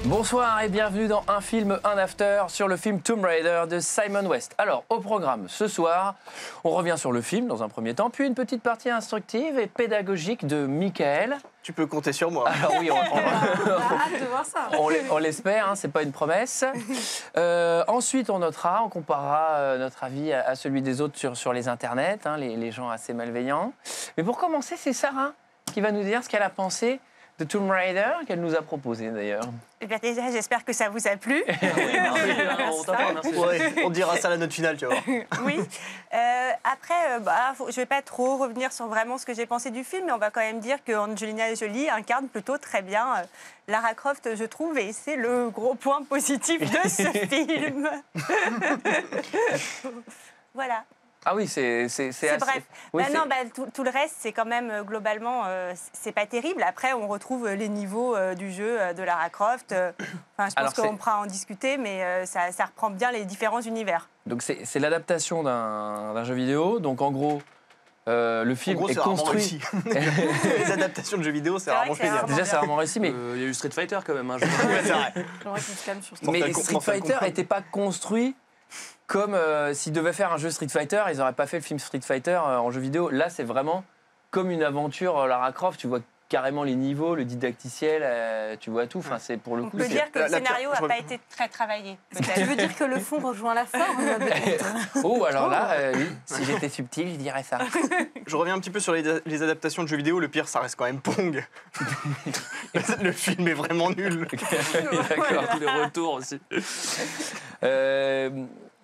Bonsoir et bienvenue dans Un film, un after sur le film Tomb Raider de Simon West. Alors, au programme ce soir, on revient sur le film dans un premier temps, puis une petite partie instructive et pédagogique de Michael. Tu peux compter sur moi. Alors oui, on a hâte de voir ça. On l'espère, hein, c'est pas une promesse. Ensuite, on notera, on comparera notre avis à celui des autres sur les internets, hein, les gens assez malveillants. Mais pour commencer, c'est Sarah qui va nous dire ce qu'elle a pensé de Tomb Raider, qu'elle nous a proposé d'ailleurs. Eh bien déjà, j'espère que ça vous a plu. On dira ça à la note finale, tu vois. Oui. Après, je ne vais pas trop revenir sur vraiment ce que j'ai pensé du film, mais on va quand même dire qu'Angelina Jolie incarne plutôt très bien Lara Croft, je trouve, et c'est le gros point positif de ce film. Voilà. Ah oui, c'est assez... bref. Oui, tout le reste, c'est quand même, globalement, c'est pas terrible. Après, on retrouve les niveaux du jeu de Lara Croft. Je pense qu'on pourra en discuter, mais ça reprend bien les différents univers. Donc c'est l'adaptation d'un jeu vidéo. Donc en gros, le film est construit... Les adaptations de jeux vidéo, c'est rarement génial. Déjà, c'est rarement réussi, mais... Il y a eu Street Fighter quand même. C'est vrai. J'aimerais qu'on se calme sur ça. Mais Street Fighter n'était pas construit... Comme s'ils devaient faire un jeu Street Fighter, ils n'auraient pas fait le film Street Fighter en jeu vidéo. Là, c'est vraiment comme une aventure Lara Croft. Tu vois carrément les niveaux, le didacticiel, tu vois tout. Enfin, c'est pour le coup. On peut dire que le scénario n'a pas été très travaillé. Tu veux dire que le fond rejoint la forme? Oh, alors là, oui, si j'étais subtil, je dirais ça. Je reviens un petit peu sur les adaptations de jeux vidéo. Le pire, ça reste quand même Pong. Le film est vraiment nul. D'accord, tous les retours aussi.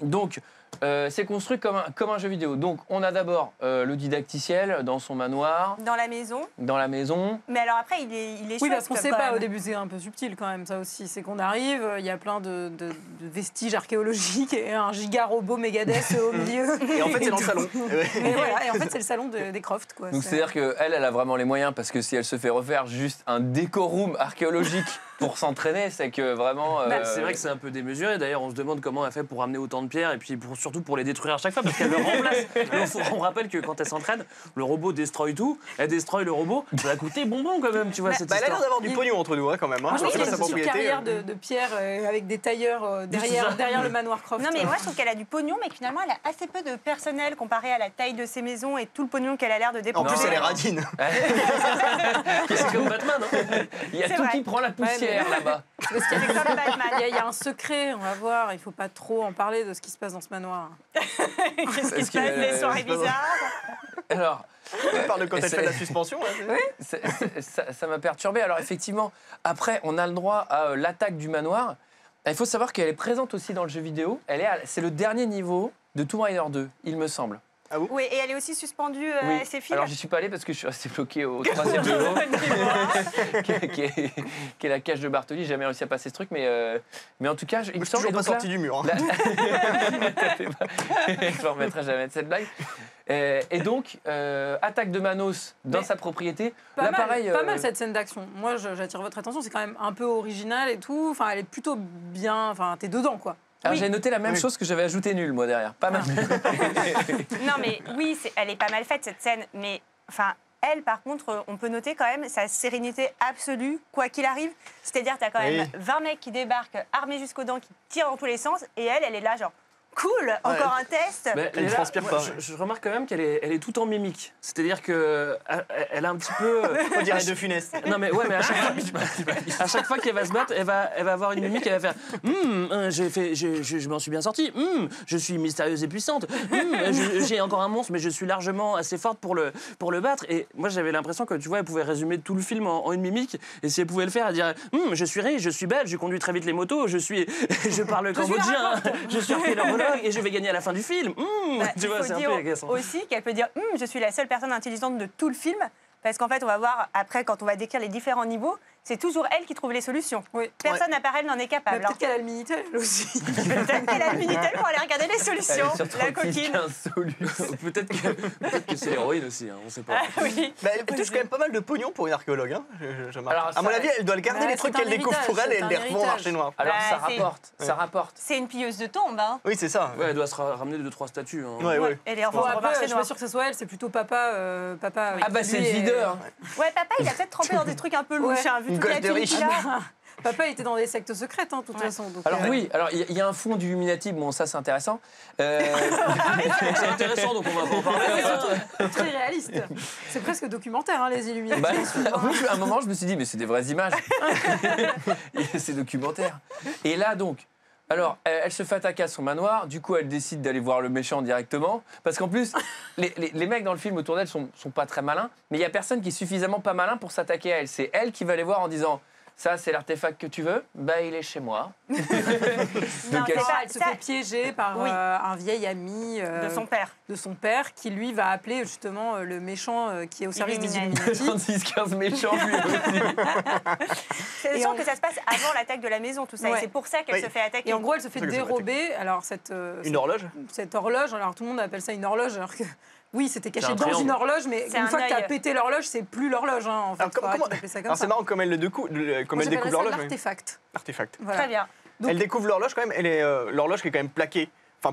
Donc, c'est construit comme un jeu vidéo. Donc, on a d'abord le didacticiel dans son manoir. Dans la maison. Dans la maison. Mais alors après, il est oui, chouette. parce qu'on ne sait pas, au début, c'est un peu subtil quand même, ça aussi. C'est qu'on arrive, il y a plein de vestiges archéologiques et un giga robot Megadeth au milieu. Et en fait, c'est dans le salon. Et voilà, et en fait, c'est le salon des Croft, quoi. Donc, c'est-à-dire qu'elle a vraiment les moyens, parce que si elle se fait refaire juste un décorum archéologique pour s'entraîner, c'est que vraiment... C'est vrai que c'est un peu démesuré. D'ailleurs, on se demande comment elle fait pour ramener autant de pierres et puis surtout pour les détruire à chaque fois parce qu'elle le remplace. On rappelle que quand elle s'entraîne, le robot destroy tout. Elle destroy le robot. Ça va coûter bonbon quand même, tu vois, cette elle a histoire. l'air d'avoir du pognon entre nous, hein, quand même. Hein. Moi, je pense c'est qu'il pas sa y a une propriété. carrière de pierre avec des tailleurs derrière le manoir Croft. Non, mais moi, je trouve qu'elle a du pognon, mais que finalement, elle a assez peu de personnel comparé à la taille de ses maisons et tout le pognon qu'elle a l'air de dépenser. En plus, elle est radine. C'est comme Batman, hein. Il y a tout qui prend la poussière là-bas. Parce qu'il y a un secret, on va voir, il ne faut pas trop en parler de ce qui se passe dans ce manoir. Qu'est-ce qui se passe? Les soirées bizarres. Alors, On parle de quand elle fait la suspension. Là, ça m'a perturbé. Alors effectivement, après, on a le droit à l'attaque du manoir. Il faut savoir qu'elle est présente aussi dans le jeu vidéo. C'est le dernier niveau de Tomb Raider 2, il me semble. Ah bon? Oui, et elle est aussi suspendue à ses fils. Alors, j'y suis pas allé parce que je suis resté bloqué au 3e niveau, qui est la cage de Bartoli. J'ai jamais réussi à passer ce truc, mais en tout cas, il me semble... toujours pas sorti du mur. Hein. Je ne remettrai jamais de cette blague. Et donc, attaque de Manos dans sa propriété. Pas là, mal cette scène d'action. Moi, j'attire votre attention, c'est quand même un peu original et tout. Enfin, elle est plutôt bien. Enfin, t'es dedans, quoi. Alors, j'ai noté la même chose que j'avais ajouté nul, moi, derrière. Pas mal. Non, mais oui, elle est pas mal faite, cette scène. Mais, enfin, elle, par contre, on peut noter quand même sa sérénité absolue, quoi qu'il arrive. C'est-à-dire, t'as quand même 20 mecs qui débarquent, armés jusqu'aux dents, qui tirent dans tous les sens. Et elle est là, genre... Cool, encore un test. Mais Elle ne transpire pas. Je remarque quand même qu'elle est tout en mimique. C'est-à-dire que elle a un petit peu. On dirait De Funès. Non mais ouais, mais à chaque fois qu'elle va se battre, elle va avoir une mimique. Elle va faire. Je m'en suis bien sortie. Je suis mystérieuse et puissante. J'ai encore un monstre, mais je suis largement assez forte pour le battre. Et moi, j'avais l'impression que tu vois, elle pouvait résumer tout le film en une mimique. Et si elle pouvait le faire, elle dirait je suis riche, je suis belle, je conduis très vite les motos, je parle cambodgien, je suis archéologue. Et je vais gagner à la fin du film. Tu vois, c'est un peu agaçant. Aussi qu'elle peut dire je suis la seule personne intelligente de tout le film. Parce qu'en fait, on va voir après, quand on va décrire les différents niveaux, c'est toujours elle qui trouve les solutions. Oui. Personne à part elle n'en est capable. Peut-être qu'elle a le Minitel, elle aussi. Peut-être qu'elle a le Minitel pour aller regarder les solutions. La coquine. Peut-être que c'est l'héroïne aussi, hein, on ne sait pas. Ah, oui. Elle touche quand même pas mal de pognon pour une archéologue. Hein. Alors, à mon avis, elle doit le garder, les trucs qu'elle découvre pour elle, et elle les revend au marché noir. Alors, ça rapporte. C'est une pilleuse de tombes. Hein. Oui, c'est ça. Ouais, elle doit se ramener 2-3 statues. Hein. Ouais. Et les revend au marché Je suis noir. pas sûre que ce soit elle, c'est plutôt papa. Ah bah c'est le leader. Ouais, papa, il a peut-être trempé dans des trucs un peu louches, vu gosse de riche. Papa était dans des sectes secrètes, de toute façon. Donc, Alors oui, alors il y a un fond du Illuminati, bon ça c'est intéressant. C'est intéressant, donc on va pas en parler. très réaliste. C'est presque documentaire, les Illuminati. Bah, oui, à un moment je me suis dit mais c'est des vraies images. C'est documentaire. Et là donc, alors elle se fait attaquer à son manoir, du coup elle décide d'aller voir le méchant directement, parce qu'en plus les mecs dans le film autour d'elle sont pas très malins, mais il y a personne qui est suffisamment pas malin pour s'attaquer à elle. C'est elle qui va les voir en disant... Ça, c'est l'artefact que tu veux. Bah, il est chez moi. Non, Donc elle se fait piéger par un vieil ami de son père, qui lui va appeler justement le méchant qui est au service des Illuminati. 36-15 méchants lui aussi. C'est le que ça se passe avant l'attaque de la maison, tout ça. Ouais. Et c'est pour ça qu'elle se fait attaquer. Et en gros, elle se fait dérober. Alors Une horloge. Cette horloge. Alors tout le monde appelle ça une horloge, alors que. Oui, c'était caché un dans triangle. une horloge, mais une fois que tu as pété l'horloge, c'est plus l'horloge. En fait. Alors c'est marrant comme elle découvre l'horloge. L'artefact. Artefact. Voilà. Très bien. Donc- Elle découvre l'horloge quand même. L'horloge qui est quand même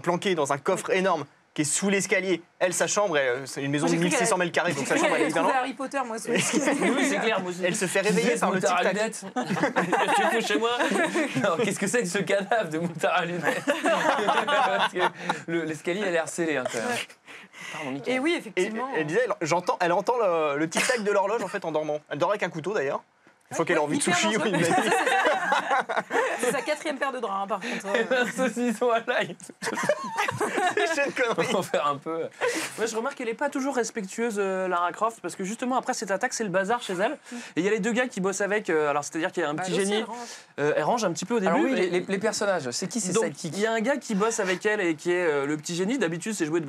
planquée dans un coffre énorme qui est sous l'escalier. Elle, sa chambre, c'est une maison de Moi, j'ai cru 1600 mètres carrés, donc sa chambre elle est Elle évidemment. trouvé Harry Potter, moi, sous l'escalier. Oui, c'est clair, moi aussi. Elle se fait réveiller par le Moutard à tic-tac. lunettes. Tu es chez moi. Non, qu'est-ce que c'est que ce cadavre de moutard à lunettes? Parce que l'escalier a l'air scellé quand même. Pardon, Mickaël. Et oui, Et effectivement. elle disait, elle entend le tic-tac de l'horloge en fait en dormant. Elle dort avec un couteau d'ailleurs. Une fois qu'elle a envie de hyper sushi, dangereux. oui, mais- C'est sa 4e paire de draps, par contre. Un saucisson à l'ail. c'est une connerie. On va faire un peu. Moi, je remarque qu'elle n'est pas toujours respectueuse, Lara Croft, parce que justement, après cette attaque, c'est le bazar chez elle. Et il y a les deux gars qui bossent avec, alors c'est-à-dire qu'il y a un petit Elle aussi, génie. Elle range un petit peu au début. Alors oui, mais- les personnages, c'est qui ces Donc, sidekicks? il y a un gars qui bosse avec elle et qui est le petit génie. D'habitude, c'est joué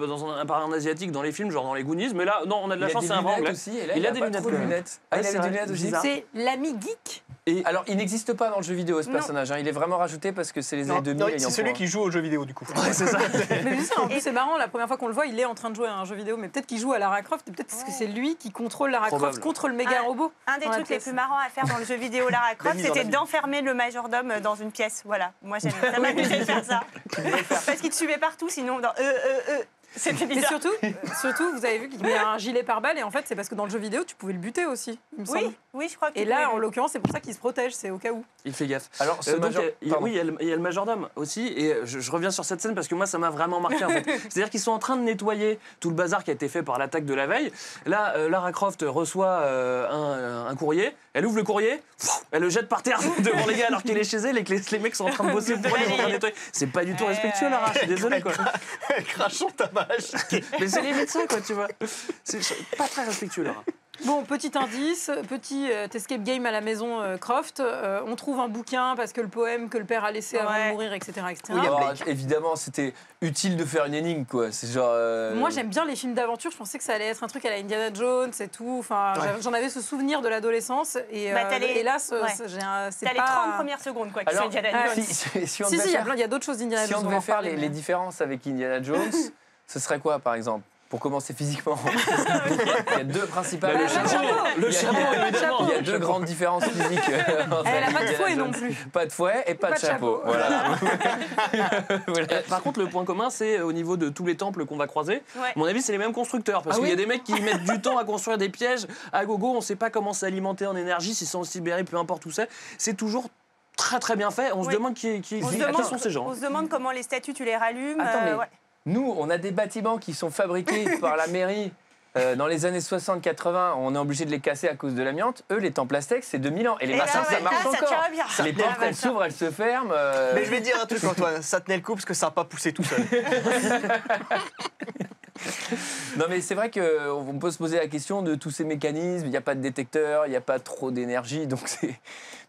par un asiatique dans les films, genre dans les Goonies. Mais là, non, on a de la chance, c'est un vrai anglais. aussi. Et là, Il il a a des pas lunettes, trop de quand même. lunettes. Ah, il Ouais, a c'est des vrai. lunettes aussi. Bizarre. C'est l'ami geek. Et alors, il n'existe pas dans le jeu vidéo ce Non. personnage. Il est vraiment rajouté parce que c'est les années 2000. Non, ayant c'est celui point. qui joue aux jeux vidéo du coup. Ouais, c'est ça. Mais juste, en plus, c'est marrant, la première fois qu'on le voit, il est en train de jouer à un jeu vidéo, mais peut-être qu'il joue à Lara Croft, et peut-être parce que c'est lui qui contrôle Lara Croft Probable. contre le méga robot. Un des dans la trucs les pièce. plus marrants à faire dans le jeu vidéo Lara Croft, mise dans la c'était vie. d'enfermer le majordome dans une pièce. Voilà, moi ça m'amusait de faire ça. Parce qu'il te suivait partout, sinon dans c'était Mais bizarre. surtout, vous avez vu qu'il met un gilet pare-balles, et en fait, c'est parce que dans le jeu vidéo, tu pouvais le buter aussi, il me semble. Oui, oui, je crois que Et tu là, en pouvais- l'occurrence, c'est pour ça qu'il se protège, c'est au cas où. Il fait gaffe. Alors, ce Donc, major- pardon. oui, il y a le majordome aussi, et je reviens sur cette scène parce que moi ça m'a vraiment marqué en fait. C'est-à-dire qu'ils sont en train de nettoyer tout le bazar qui a été fait par l'attaque de la veille. Là, Lara Croft reçoit un courrier, elle ouvre le courrier, elle le jette par terre devant les gars alors qu'elle est chez elle et que les mecs sont en train de bosser pour elle, ils sont en train de nettoyer. C'est pas du tout respectueux Lara, je suis désolé quoi. Elle crache son tabac. Mais c'est limite ça quoi, tu vois. C'est pas très respectueux Lara. Bon, petit indice, petit escape game à la maison Croft. On trouve un bouquin parce que le poème que le père a laissé avant de Ouais. mourir, etc. etc. Oui, il y a Alors, Blake. évidemment, c'était utile de faire une énigme, quoi. C'est genre. Moi, j'aime bien les films d'aventure. Je pensais que ça allait être un truc à la Indiana Jones et tout. Enfin, Ouais. j'en avais ce souvenir de l'adolescence. Et Bah, t'as les- hélas, ouais. c'est T'as les pas... 30 premières secondes quoi, qui sont Alors, Indiana Jones. si on Si, devait il y a faire- il y a d'autres choses d'Indiana si Jones. on va devait en faire parler, les mais- différences avec Indiana Jones, ce serait quoi, par exemple? Pour commencer physiquement. Il y a deux principales. Bah, le chapeau. Le Il y a- chapeau, il y a- évidemment. Il y a deux grandes différences physiques. Entre Elle a pas de Indiana fouet non Jones. plus. Pas de fouet et pas de chapeau. Voilà. Voilà. Par contre, le point commun, c'est au niveau de tous les temples qu'on va croiser. Ouais. À mon avis, c'est les mêmes constructeurs. Parce Ah qu'il y a oui des mecs qui mettent du temps à construire des pièges à gogo. On ne sait pas comment s'alimenter en énergie, si c'est en Sibérie, peu importe où c'est. C'est toujours très très bien fait. On se Oui. demande qui On se qui demande- sont ces gens. On se demande comment les statues tu les rallumes. Attends, mais- ouais. Nous, on a des bâtiments qui sont fabriqués par la mairie dans les années 60-80. On est obligé de les casser à cause de l'amiante. Eux, les temples aztèques, c'est 2000 ans. Et les Et là, machins, ça ouais, marche là, ça encore. tient bien. Les portes, elles s'ouvrent, elles se ferment. Mais je vais te dire un truc, Antoine, ça tenait le coup parce que ça n'a pas poussé tout seul. Non, mais c'est vrai qu'on peut se poser la question de tous ces mécanismes. Il n'y a pas de détecteur, il n'y a pas trop d'énergie. Donc,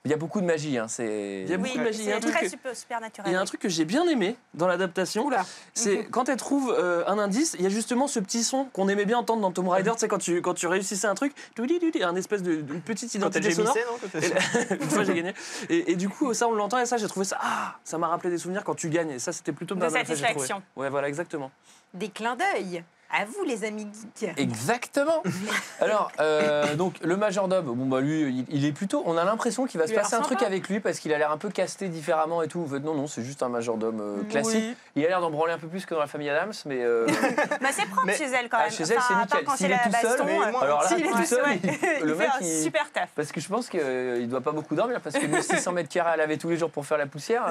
il y a beaucoup de magie. Hein. Il y a beaucoup Oui, de magie. Il y a un c'est truc très que- super naturel. Il y a un truc que j'ai bien aimé dans l'adaptation. Oula. C'est quand elle trouve un indice, il y a justement ce petit son qu'on aimait bien entendre dans Tomb Raider. Tu sais, quand tu réussissais un truc, il y a un espèce de une petite Quand elle identité sonore. gémissait, non Quand elle- Une fois j'ai gagné. Et du coup, ça on l'entend et ça j'ai trouvé ça. Ah, ça m'a rappelé des souvenirs quand tu gagnes. Et ça c'était plutôt De pas mal fait, j'ai trouvé. satisfaction. Ouais, voilà, exactement. Des clins d'œil. À vous, les les amis geeks. Exactement. Alors, donc, le majordome, bon, bah, lui, il est plutôt... On a l'impression qu'il va se Il a passer un l'air truc sympa. avec lui parce qu'il a l'air un peu casté différemment et tout. En fait, non, c'est juste un majordome classique. Oui. Il a l'air d'en branler un peu plus que dans la famille Adams, mais... Bah, c'est propre Mais- chez elle quand même. chez elle, c'est à part nickel. quand S'il c'est est la tout seul, baston, mais moi- alors là, s'il est tout tout seul, seul, le il mec, fait un super taf. Parce que je pense qu'il ne doit pas beaucoup dormir, parce que 600 mètres carrés à laver tous les jours pour faire la poussière,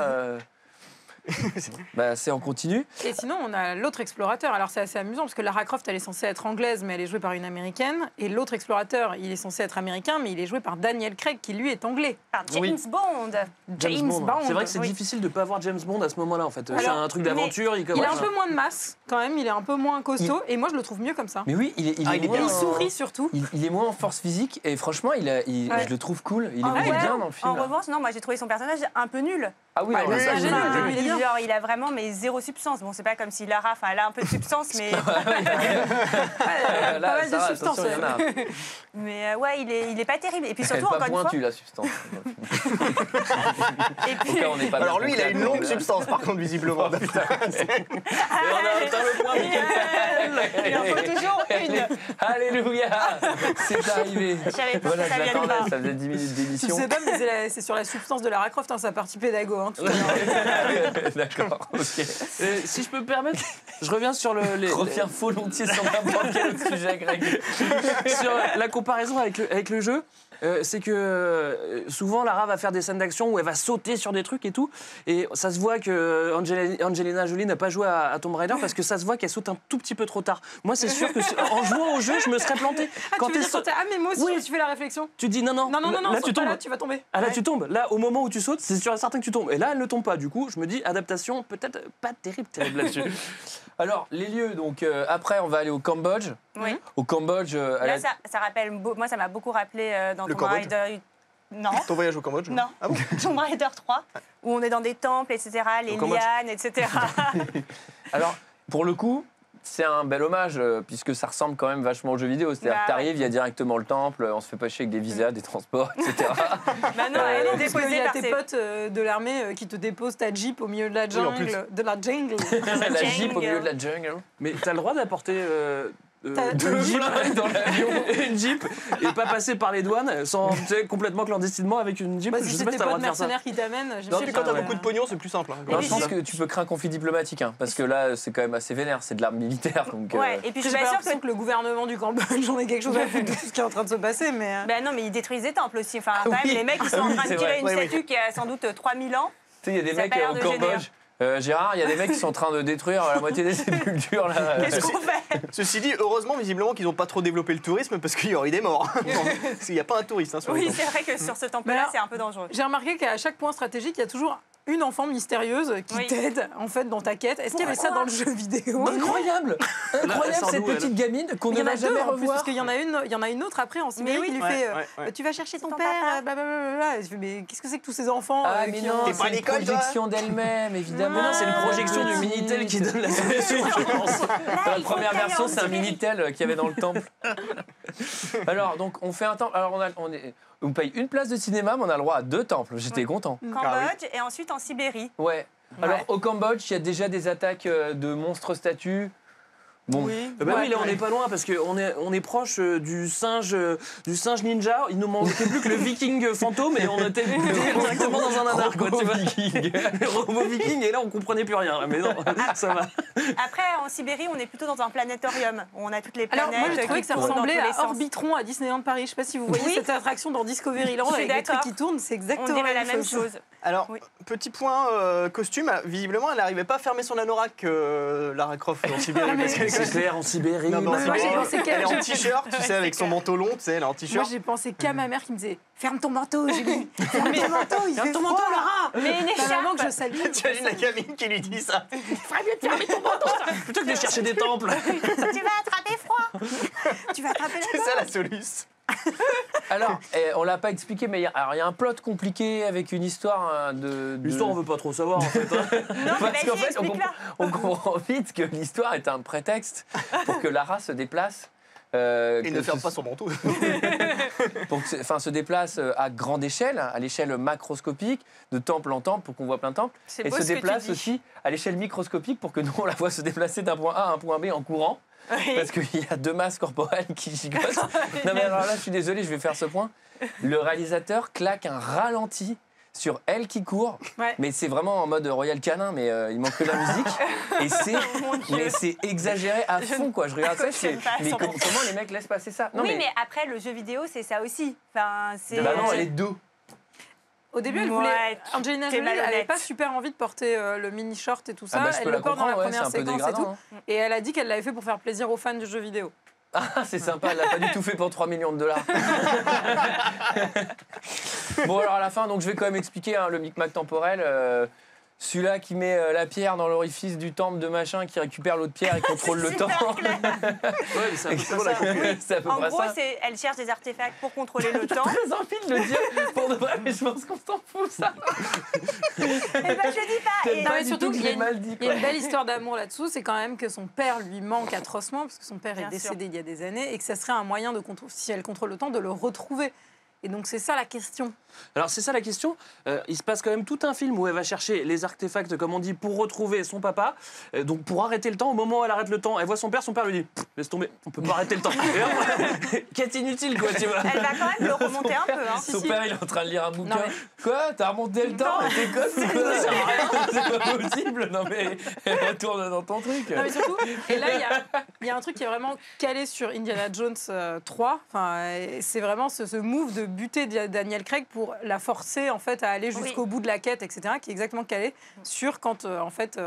bah, c'est en continu. Et sinon, on a l'autre explorateur. Alors, c'est assez amusant parce que Lara Croft, elle est censée être anglaise, mais elle est jouée par une américaine. Et l'autre explorateur, il est censé être américain, mais il est joué par Daniel Craig, qui lui est anglais. Par James Oui. Bond. James Bond. C'est vrai que c'est oui. difficile de pas voir James Bond à ce moment-là en fait. C'est Alors, un truc d'aventure. Il Il a commence un peu moins de masse, quand même. Il est un peu moins costaud. Et moi, je le trouve mieux comme ça. Mais oui, il est Ah, il est moins... bien. Il sourit surtout. Il est moins en force physique et franchement, Ouais. je le trouve cool. Il est Ah il est ouais. bien dans le film. En là. revanche, non, moi j'ai trouvé son personnage un peu nul. Ah oui, Bah, alors lui, ça, il est j'ai- génial. j'ai- Il est bien. Genre, il a vraiment mais zéro substance. Bon, c'est pas comme si Lara, enfin, elle a un peu de substance, mais, Là, Pas mal ça de va, substance. attention, il y en a. mais ouais, il est pas terrible. Et puis Elle est surtout, pas encore une fois. pointue, la substance. Et Au puis, cas où on n'est pas Alors bien lui, il a compris, une longue là. substance, par contre, visiblement. Et on a atteint le point Michael. il en faut toujours une. Alléluia, c'est arrivé. Je savais pas Voilà, que ça je vienne l'attendais, pas. ça faisait 10 minutes Je d'émission. sais pas, mais c'est sur la substance de Lara Croft, hein, sa partie pédago. Hein, tout à l'heure. D'accord, ok. Si je peux me permettre, je reviens sur Je reviens volontiers sur n'importe quel autre sujet, Greg. sur la comparaison avec le jeu. C'est que souvent Lara va faire des scènes d'action où elle va sauter sur des trucs et tout, et ça se voit que Angelina Jolie n'a pas joué à Tomb Raider parce que ça se voit qu'elle saute un tout petit peu trop tard. Moi, c'est sûr que en jouant au jeu, je me serais planté. Tu veux dire sauter. Ah, mais moi aussi, Oui. tu fais la réflexion. Tu dis non, Non, là tu saute pas tombes. là, tu vas tomber. Ah là Ouais. tu tombes. Là au moment où tu sautes, c'est sûr et certain que tu tombes. Et là elle ne tombe pas. Du coup, je me dis adaptation peut-être pas terrible là-dessus. Alors, les lieux, donc après, on va aller au Cambodge. Oui. Au Cambodge, à Là, la- ça rappelle. Moi, ça m'a beaucoup rappelé dans Le Tomb Cambodge Raider. Non. Ton voyage au Cambodge Non. Ah bon Tomb Raider 3, où on est dans des temples, etc., les Au Cambodge. lianes, etc. Alors, pour le coup, c'est un bel hommage, puisque ça ressemble quand même vachement au jeu vidéo. C'est-à-dire Bah, que t'arrives, il y a directement le temple, on se fait pas chier avec des visas, des transports, etc. Maintenant, elle est Parce qu'il déposée y a par tes ses... potes de l'armée qui te déposent ta Jeep au milieu de la en jungle. plus. De la jungle. la Jeep au jungle. milieu de la jungle. Mais t'as le droit d'apporter T'as- deux le jeeps flingue dans l'avion. une Jeep et pas passer par les douanes sans tu sais, complètement clandestinement avec une Jeep. Bah, Je si sais c'est pas tes si t'as le droit potes de faire ça. mercenaires qui t'amènent, Non, j'imagine puis quand que- t'as ouais. beaucoup de pognon, c'est plus simple. hein. Non, puis je pense si- que tu peux créer un conflit diplomatique, hein, parce que là, c'est quand même assez vénère, c'est de l'arme militaire. Donc, Ouais, et puis je J'ai suis pas pas sûre l'impression que... que le gouvernement du Cambodge j'en ai quelque chose à foutre de tout ce qui est en train de se passer, mais. Ben non, mais ils détruisent des temples aussi. Enfin, quand oui. même, les mecs, ils sont Ah en oui, train de c'est tirer vrai. une Oui, oui. statue qui a sans doute 3000 ans. tu sais, il y a des Ça a mecs pas l'air au de gêner, Cambodge. Gérard, il y a des mecs qui sont en train de détruire la moitié des sépultures. Là. Qu'est-ce qu'on fait? Ceci dit, heureusement, visiblement, qu'ils n'ont pas trop développé le tourisme parce qu'il y aurait des morts. Parce qu'il n'y a pas un touriste hein, sur les Oui, temples. c'est vrai que sur ce Mais temple-là, alors- c'est un peu dangereux. J'ai remarqué qu'à chaque point stratégique, il y a toujours une enfant mystérieuse qui Oui. t'aide en fait dans ta quête. Est-ce qu'il y avait ça dans le jeu vidéo? Incroyable, elle incroyable sort cette d'où, elle petite gamine qu'on Il y ne en a va deux jamais en plus, revoir. parce qu'il y en a une autre après en Sibérie oui. qui lui Ouais, fait ouais, ouais. Tu vas chercher ton Ton père, papa. blablabla. Et je fais, mais qu'est-ce que c'est que tous ces enfants Ah mais qui non, ont- T'es pas à c'est une l'école, toi projection d'elle-même, évidemment. Mais non, c'est une projection du Ah, Minitel qui donne la solution, je pense. Dans la il faut première qu'elle aille version, en c'est un Sibérie. Minitel qu'il y avait dans le temple. Alors, donc, on fait un temple. Alors, on paye une place de cinéma, mais on a le droit à 2 temples. J'étais content. Cambodge et ensuite en Sibérie. Ouais. Alors, au Cambodge, il y a déjà des attaques de monstres statues. Bon, Oui. Bah oui, Ouais. là on n'est pas loin parce qu'on est proche du singe ninja. Il nous manquait plus que le viking fantôme et on était directement dans un nanar quoi, tu vois. Le robot viking et là on comprenait plus rien. Mais non, ça va. Après, en Sibérie, on est plutôt dans un planétorium où on a toutes les Alors planètes. moi je trouvais que ça qui tournent dans ressemblait tous les à sens. Orbitron à Disneyland Paris. Je sais pas si vous voyez Oui. cette attraction dans Discoveryland Je suis avec les trucs d'accord. qui tournent, c'est On exactement dirait la même chose. Alors, Oui. petit point costume, visiblement, elle n'arrivait pas à fermer son anorak, Lara Croft, en Sibérie. mais parce qu'elle est quand C'est même- clair en Sibérie. Non, mais en moi, j'ai Sibérie, pensé qu'elle- elle est en t-shirt, tu sais, avec son manteau long, tu sais, elle est en Moi t-shirt. j'ai pensé qu'à ma mère qui me disait ferme ton manteau Julie, ferme ton manteau, il fait ton froid. manteau, Lara. Mais une Ma maman que je écharpe. salue. Tu imagines la gamine qui lui dit ça. Plutôt que de chercher des temples. Tu vas attraper froid. Tu vas attraper C'est la ça la solution. alors, on l'a pas expliqué, mais il y a un plot compliqué avec une histoire de. L'histoire on veut pas trop savoir en fait. hein. Non, Parce mais qu'en vas-y, fait, explique-la. on comprend vite que l'histoire est un prétexte pour que Lara se déplace. Et ne ferme pas son manteau. Pour que, enfin, se déplace à grande échelle, à l'échelle macroscopique, de temple en temple, pour qu'on voit plein de temples. C'est Et beau se ce que tu déplace dis. aussi à l'échelle microscopique pour que nous, on la voit se déplacer d'un point A à un point B en courant. parce qu'il y a 2 masses corporelles qui gigotent. Non mais alors là, je suis désolé, je vais faire ce point. Le réalisateur claque un ralenti sur elle qui court, Ouais. mais c'est vraiment en mode Royal Canin, mais il manque que la musique. Et c'est exagéré à fond, quoi. Je regarde ça, je fais, mais comment les mecs laissent passer ça? Non, Oui, mais après, le jeu vidéo, c'est ça aussi. Enfin, c'est... Bah non, elle est dos. Au début, elle Ouais, voulait. Angelina t'es Jolie, elle n'avait malhonnête. pas super envie de porter le mini short et tout ça. Ah bah, je peux elle la le porte dans la comprendre, ouais, c'est première un peu séquence et tout. dégradant. Hein. Et elle a dit qu'elle l'avait fait pour faire plaisir aux fans du jeu vidéo. Ah, c'est sympa, elle l'a pas du tout fait pour 3 millions de dollars. Bon, alors à la fin, donc, je vais quand même expliquer hein, le micmac temporel. Celui-là qui met la pierre dans l'orifice du temple de machin, qui récupère l'autre pierre et contrôle le temps. Ouais, mais c'est un peu ça. C'est à peu En près gros, ça. elle cherche des artefacts pour contrôler le temps. Très envie de le dire pour de vrai, mais je pense qu'on s'en fout, ça. Eh ben, je dis pas. T'aimes Et- pas mais du surtout tout que qu'il je y a l'ai mal dit, Il y a quoi. une belle histoire d'amour là-dessous, c'est quand même que son père lui manque atrocement, parce que son père Bien est décédé il y a des années, et que ça serait un moyen, si elle contrôle le temps, de le retrouver. Et donc c'est ça la question. Alors c'est ça la question. Il se passe quand même tout un film où elle va chercher les artefacts, comme on dit, pour retrouver son papa. Donc pour arrêter le temps, au moment où elle arrête le temps, elle voit son père lui dit « Laisse tomber, on peut pas arrêter le temps. » Et hop, quête inutile, quoi, tu vois. Elle va quand même le remonter un peu. Hein. Son si. père, il est en train de lire un bouquin. Non, mais- Quoi? T'as remonté le temps? T'es conne ou quoi? C'est pas possible. Non mais retourne dans ton truc. Non mais surtout, et là il y a un truc qui est vraiment calé sur Indiana Jones 3. Enfin, c'est vraiment ce move de buter Daniel Craig pour la forcer en fait à aller jusqu'au bout de la quête, etc. Qui est exactement calé sur quand en fait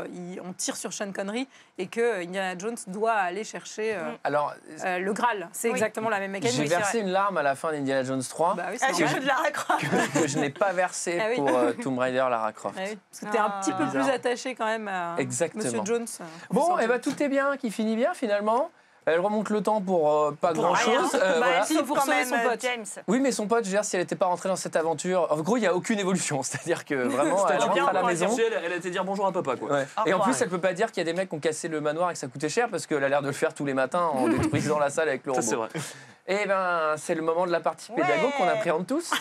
on tire sur Sean Connery et que Indiana Jones doit aller chercher Alors, le Graal. C'est Oui. exactement la même mécanique. j'ai Oui, c'est versé vrai. une larme à la fin d'Indiana Jones 3 Bah oui, c'est Ah, tu normal. veux de la raccroche. que je n'ai pas versé Ah oui. pour Tomb Raider Lara Croft. Ah oui, parce que t'es un petit peu Bizarre. plus attaché quand même à Exactement. Monsieur Jones. Bon, et bah tout est bien, qui finit bien finalement. Elle remonte le temps pour pas grand chose. Bah, Si, sauf pour quand sauver même son pote. James. Oui, mais son pote, je veux dire, si elle n'était pas rentrée dans cette aventure, en gros, il n'y a aucune évolution. C'est-à-dire que vraiment, elle rentre à la maison. Elle a été dire bonjour à papa, quoi. Ouais. Au Et en revoir. plus, elle peut pas dire qu'il y a des mecs qui ont cassé le manoir et que ça coûtait cher parce qu'elle a l'air de le faire tous les matins en détruisant la salle avec le Ça, robot. c'est vrai. Et ben, c'est le moment de la partie Ouais. pédago qu'on appréhende tous.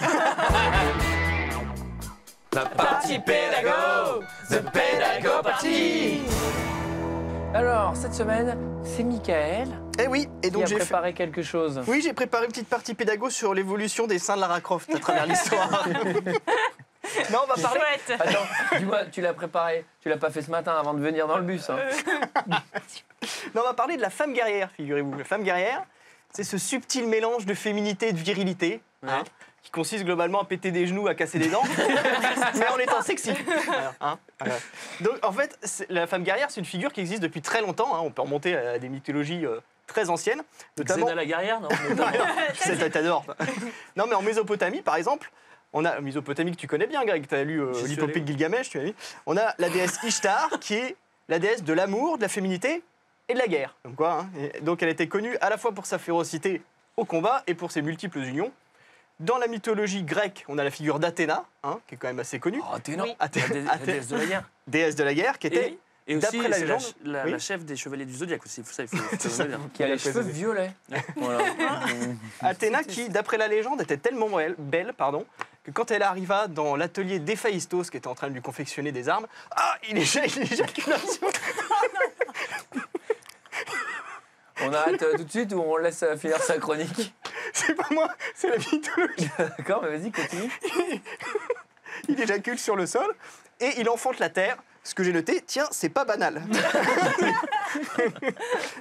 La partie pédago, the pédago party. Alors, cette semaine, c'est Michael Eh oui, et qui donc a j'ai fait... préparé quelque chose. Oui, j'ai préparé une petite partie pédago sur l'évolution des seins de Lara Croft à travers l'histoire. Non, on va parler... Chouette. Attends, dis-moi, tu l'as préparé, tu l'as pas fait ce matin avant de venir dans le bus. Hein. Non, on va parler de la femme guerrière, figurez-vous. La femme guerrière, c'est ce subtil mélange de féminité et de virilité, hein, qui consiste globalement à péter des genoux, à casser des dents, mais en étant sexy. Voilà, hein, voilà. Donc, en fait, la femme guerrière, c'est une figure qui existe depuis très longtemps. Hein. On peut remonter à des mythologies très anciennes, notamment... Xena la guerrière, non T'adores. Non, mais en Mésopotamie, par exemple, on a Mésopotamie que tu connais bien, Greg. Tu as lu J'y suis l'épopée allé. de Gilgamesh, tu as vu. On a la déesse Ishtar, qui est la déesse de l'amour, de la féminité et de la guerre. Donc, quoi, hein. Et donc elle était connue à la fois pour sa férocité au combat et pour ses multiples unions. Dans la mythologie grecque, on a la figure d'Athéna, hein, qui est quand même assez connue. Oh, t'es non. Oui. La déesse de la guerre. Déesse de la guerre, qui était... Et aussi, D'après la c'est légende, la oui. chef des chevaliers du Zodiaque aussi. Ça, il faut le dire. Qui a les Il a cheveux précisé. violets. Voilà. Athéna qui, d'après la légende, était tellement belle que quand elle arriva dans l'atelier d'Héphaïstos, qui était en train de lui confectionner des armes, il éjaculation. On arrête tout de suite ou on laisse finir sa chronique? C'est pas moi, c'est la mythologie. D'accord, mais vas-y, continue. Il éjacule sur le sol et il enfante la terre. Ce que j'ai noté, tiens, c'est pas banal.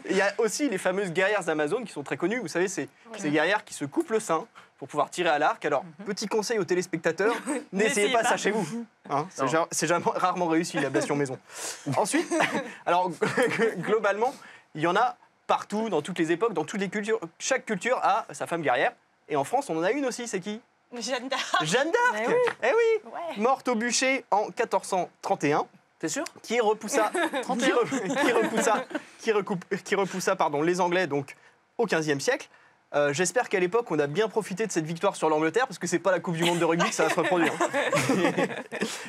Il y a aussi les fameuses guerrières amazones qui sont très connues. Vous savez, c'est ces guerrières qui se coupent le sein pour pouvoir tirer à l'arc. Alors, petit conseil aux téléspectateurs, n'essayez pas ça chez vous. Hein, c'est rarement réussi, l'ablation maison. Ensuite, alors, globalement, il y en a partout, dans toutes les époques, dans toutes les cultures. Chaque culture a sa femme guerrière. Et en France, on en a une aussi, c'est qui? Jeanne d'Arc. Jeanne d'Arc. Eh oui, Ouais. morte au bûcher en 1431. T'es sûr? Qui repoussa, qui repoussa pardon, les Anglais donc au XVe siècle. J'espère qu'à l'époque, on a bien profité de cette victoire sur l'Angleterre, parce que c'est pas la Coupe du Monde de rugby que ça va se reproduire.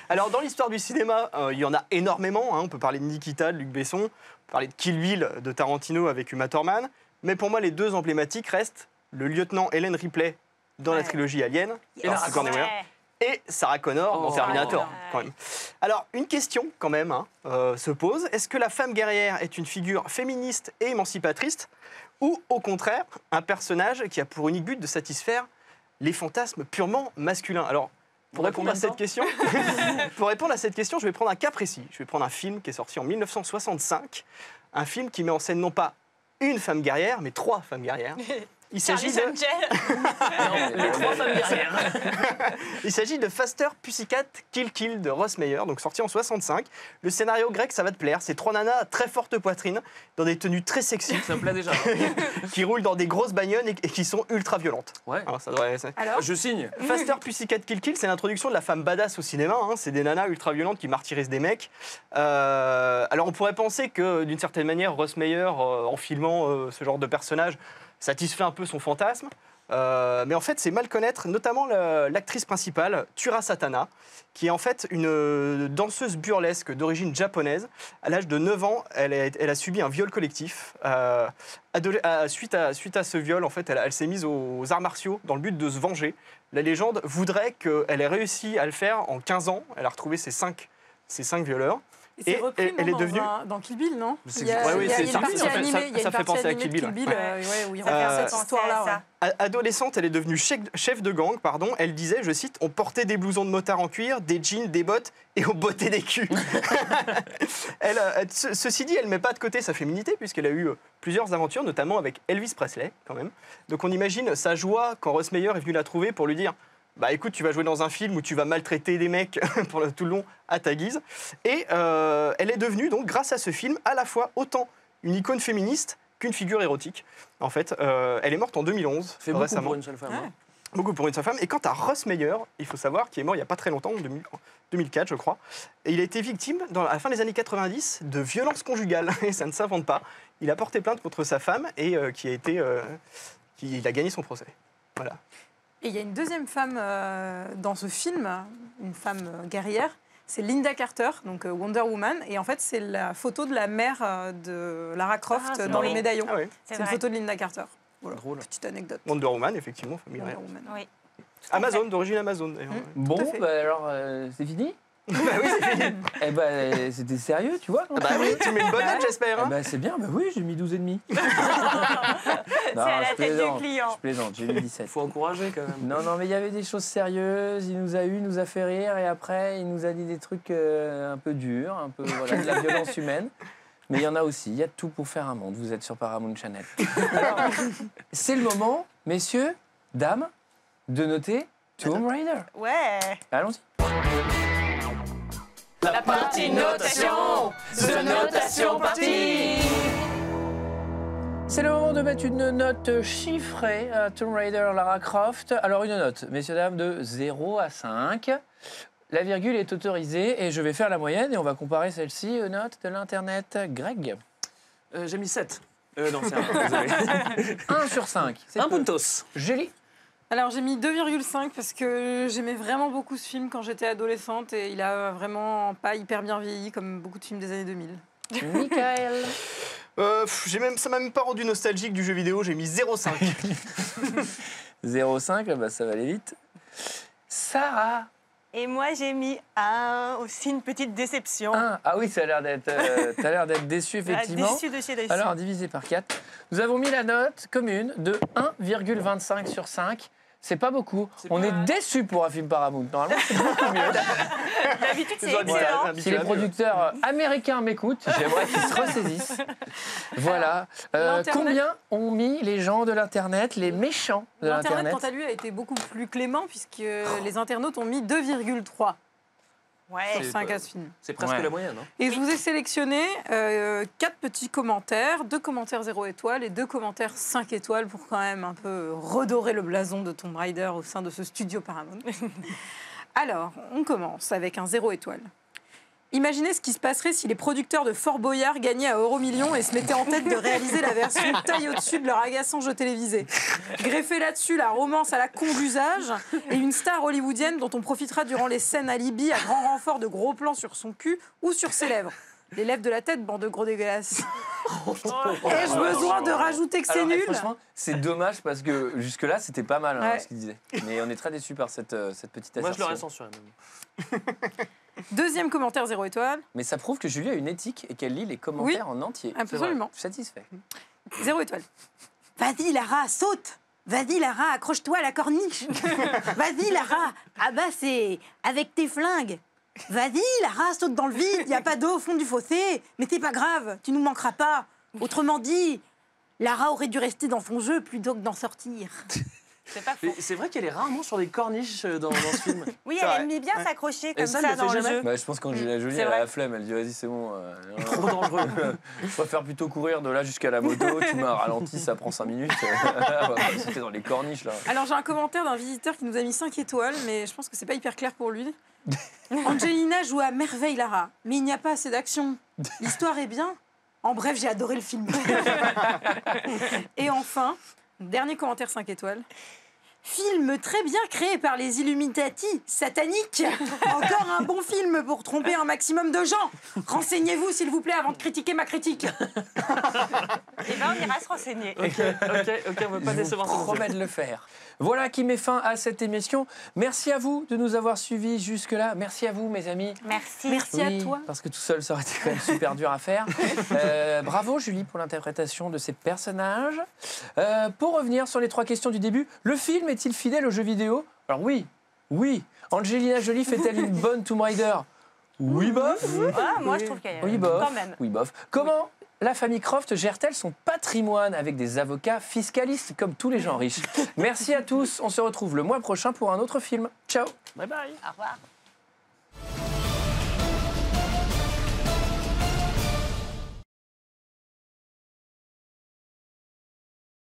Alors, dans l'histoire du cinéma, il y en a énormément. Hein. On peut parler de Nikita, de Luc Besson, on peut parler de Kill Bill, de Tarantino avec Uma Thurman. Mais pour moi, les deux emblématiques restent le lieutenant Helen Ripley dans la Ouais. trilogie Alien, Et Lara Sigourney Croft. Weaver, et Sarah Connor dans Terminator, quand même. Alors, une question, quand même, se pose. Est-ce que la femme guerrière est une figure féministe et émancipatrice ou, au contraire, un personnage qui a pour unique but de satisfaire les fantasmes purement masculins? Alors, pour répondre à cette question, je vais prendre un cas précis. Je vais prendre un film qui est sorti en 1965, un film qui met en scène non pas une femme guerrière, mais 3 femmes guerrières. Il s'agit de... Les 3 femmes guerrières. Il s'agit de Faster Pussycat Kill Kill de Ross Meyer, donc sorti en 65. Le scénario grec, ça va te plaire. C'est 3 nanas à très forte poitrine, dans des tenues très sexy, Ça me plaît déjà. qui roulent dans des grosses bagnoles et qui sont ultra violentes. Ouais. Alors, ça devrait... Alors, Je signe. Faster Pussycat Kill Kill, c'est l'introduction de la femme badass au cinéma. C'est des nanas ultra violentes qui martyrisent des mecs. Alors on pourrait penser que d'une certaine manière, Ross Meyer, en filmant ce genre de personnage, satisfait un peu son fantasme. Mais en fait, c'est mal connaître notamment l'actrice principale, Tura Satana, qui est en fait une danseuse burlesque d'origine japonaise. À l'âge de 9 ans, elle a subi un viol collectif. Suite à ce viol, en fait, elle s'est mise aux arts martiaux dans le but de se venger. La légende voudrait qu'elle ait réussi à le faire en 15 ans. Elle a retrouvé ses cinq violeurs. c'est repris elle est devenue... dans Kill Bill, non? C'est- Il y a, ouais, oui, il y a c'est une ça, partie ça fait- animée, ça- il y a ça une fait partie penser à animée Kill de Bill, Kill Bill, où il raconte cette histoire-là. Ouais. Adolescente, elle est devenue chef de gang, pardon. Elle disait, je cite, on portait des blousons de motard en cuir, des jeans, des bottes et on bottait des culs. Ceci dit, elle ne met pas de côté sa féminité puisqu'elle a eu plusieurs aventures, notamment avec Elvis Presley, quand même. Donc on imagine sa joie quand Ross Meyer est venu la trouver pour lui dire, bah écoute, tu vas jouer dans un film où tu vas maltraiter des mecs pour tout le long à ta guise. Et elle est devenue, donc, grâce à ce film, à la fois autant une icône féministe qu'une figure érotique. En fait, elle est morte en 2011, Fait beaucoup récemment. pour une seule femme. hein. Beaucoup pour une seule femme. Et quant à Ross Meyer, il faut savoir qu'il est mort il n'y a pas très longtemps, en 2004, je crois. Et il a été victime, à la fin des années 90, de violences conjugales. Et ça ne s'invente pas. Il a porté plainte contre sa femme et il a gagné son procès. Voilà. Et il y a une deuxième femme dans ce film, une femme guerrière, c'est Linda Carter, donc Wonder Woman. Et en fait, c'est la photo de la mère de Lara Croft c'est dans vrai. le médaillon. Ah oui, C'est une vrai. photo de Linda Carter. Voilà, Drôle. petite anecdote. Wonder Woman, effectivement, famille Wonder réelle. Woman. Oui. Amazon, d'origine Amazon, d'ailleurs. Bon, Tout à fait. bah alors, c'est fini. Bah oui, c'est fini. Eh ben, c'était sérieux, tu vois. Bah oui, tu mets une bonne note, j'espère. Eh hein. ben, c'est bien, bah oui, j'ai mis 12,5. C'est à la tête du client. Je plaisante, j'ai mis 17. Il faut encourager quand même. Non, mais il y avait des choses sérieuses, il nous a fait rire, et après, il nous a dit des trucs un peu durs, un peu, voilà, de la violence humaine. Mais il y en a aussi, il y a de tout pour faire un monde, vous êtes sur Paramount Channel. Alors, c'est le moment, messieurs, dames, de noter Tomb Raider. Ouais. Allons-y. La partie notation, The Notation Party. C'est le moment de mettre une note chiffrée à Tomb Raider Lara Croft. Alors une note, messieurs, dames, de 0 à 5. La virgule est autorisée et je vais faire la moyenne et on va comparer celle-ci aux notes de l'Internet. Greg, J'ai mis 7. Non, c'est un. Désolé. 1 sur 5. Un puntos. Julie, Alors j'ai mis 2,5 parce que j'aimais vraiment beaucoup ce film quand j'étais adolescente et il a vraiment pas hyper bien vieilli comme beaucoup de films des années 2000. Michael, Ça m'a même pas rendu nostalgique du jeu vidéo, j'ai mis 0,5. 0,5, bah, ça va aller vite. Sarah, Et moi, j'ai mis un, aussi une petite déception. 1. Ah oui, ça a l'air d'être, t'as l'air d'être déçu, effectivement. Déçu de chez déçu. Alors, divisé par 4. Nous avons mis la note commune de 1,25 sur 5. C'est pas beaucoup. On est déçus pour un film Paramount. Normalement, c'est beaucoup mieux. D'habitude, c'est Voilà, excellent. habitué Si les à mieux. producteurs américains m'écoutent, j'aimerais qu'ils se ressaisissent. Voilà. l'Internet- Combien ont mis les gens de l'Internet, les méchants de L'Internet, l'Internet? quant à lui, a été beaucoup plus clément puisque les internautes ont mis 2,3 Ouais. sur 5 à ce film. C'est presque Ouais. la moyenne. Hein. Et je vous ai sélectionné 4 petits commentaires, 2 commentaires 0 étoiles et 2 commentaires 5 étoiles pour quand même un peu redorer le blason de Tomb Raider au sein de ce studio Paramount. Alors, on commence avec un 0 étoile. Imaginez ce qui se passerait si les producteurs de Fort Boyard gagnaient à Euromillions et se mettaient en tête de réaliser la version taille au-dessus de leur agaçant jeu télévisé. Greffer là-dessus la romance à la con d'usage et une star hollywoodienne dont on profitera durant les scènes à Libye à grand renfort de gros plans sur son cul ou sur ses lèvres. lève de la tête, bande de gros dégueulasses. Ai-je besoin de rajouter que c'est Alors, nul? franchement, c'est dommage parce que jusque-là, c'était pas mal Ouais. ce qu'il disait. Mais on est très déçus par cette petite assertion. Moi, je l'aurais censuré. Deuxième commentaire, 0 étoile. Mais ça prouve que Julie a une éthique et qu'elle lit les commentaires en entier. Absolument. Je suis satisfait. 0 étoile. Vas-y, Lara, saute. Vas-y, Lara, accroche-toi à la corniche. Vas-y, Lara, ah bah c'est avec tes flingues. Vas-y, Lara, saute dans le vide. Y a pas d'eau au fond du fossé. Mais c'est pas grave, tu nous manqueras pas. Autrement dit, Lara aurait dû rester dans son jeu plutôt que d'en sortir. C'est pas faux. Mais c'est vrai qu'elle est rarement sur des corniches dans ce film. Oui, C'est vrai. elle aimait bien s'accrocher comme ça, ça elle le dans fait le jamais. jeu. Bah, je pense qu'Angelina Jolie, C'est elle a vrai. la flemme. Elle dit vas-y, c'est bon. Trop dangereux. Je préfère plutôt courir de là jusqu'à la moto. Tu m'as ralenti, ça prend 5 minutes. C'était dans les corniches là. Alors j'ai un commentaire d'un visiteur qui nous a mis 5 étoiles, mais je pense que c'est pas hyper clair pour lui. Angelina joue à merveille Lara, mais il n'y a pas assez d'action. L'histoire est bien. En bref, j'ai adoré le film. Et enfin, dernier commentaire 5 étoiles. Film très bien créé par les Illuminati sataniques. Encore un bon film pour tromper un maximum de gens. Renseignez-vous s'il vous plaît avant de critiquer ma critique. Et ben, on ira se renseigner. Ok, on veut pas Je décevoir vous son promets de le faire. Voilà qui met fin à cette émission. Merci à vous de nous avoir suivis jusque-là. Merci à vous, mes amis. Merci. Merci Oui, à toi. parce que tout seul, ça aurait été quand même super dur à faire. Bravo, Julie, pour l'interprétation de ces personnages. Pour revenir sur les 3 questions du début, le film est-il fidèle aux jeux vidéo? Alors oui. Angelina Jolie fait-elle une bonne Tomb Raider? Oui, bof. Ah, moi, je trouve qu'il y a Oui, bof. quand même. Oui, bof. Comment la famille Croft gère-t-elle son patrimoine avec des avocats fiscalistes comme tous les gens riches? Merci à tous. On se retrouve le mois prochain pour un autre film. Ciao. Bye bye. Au revoir.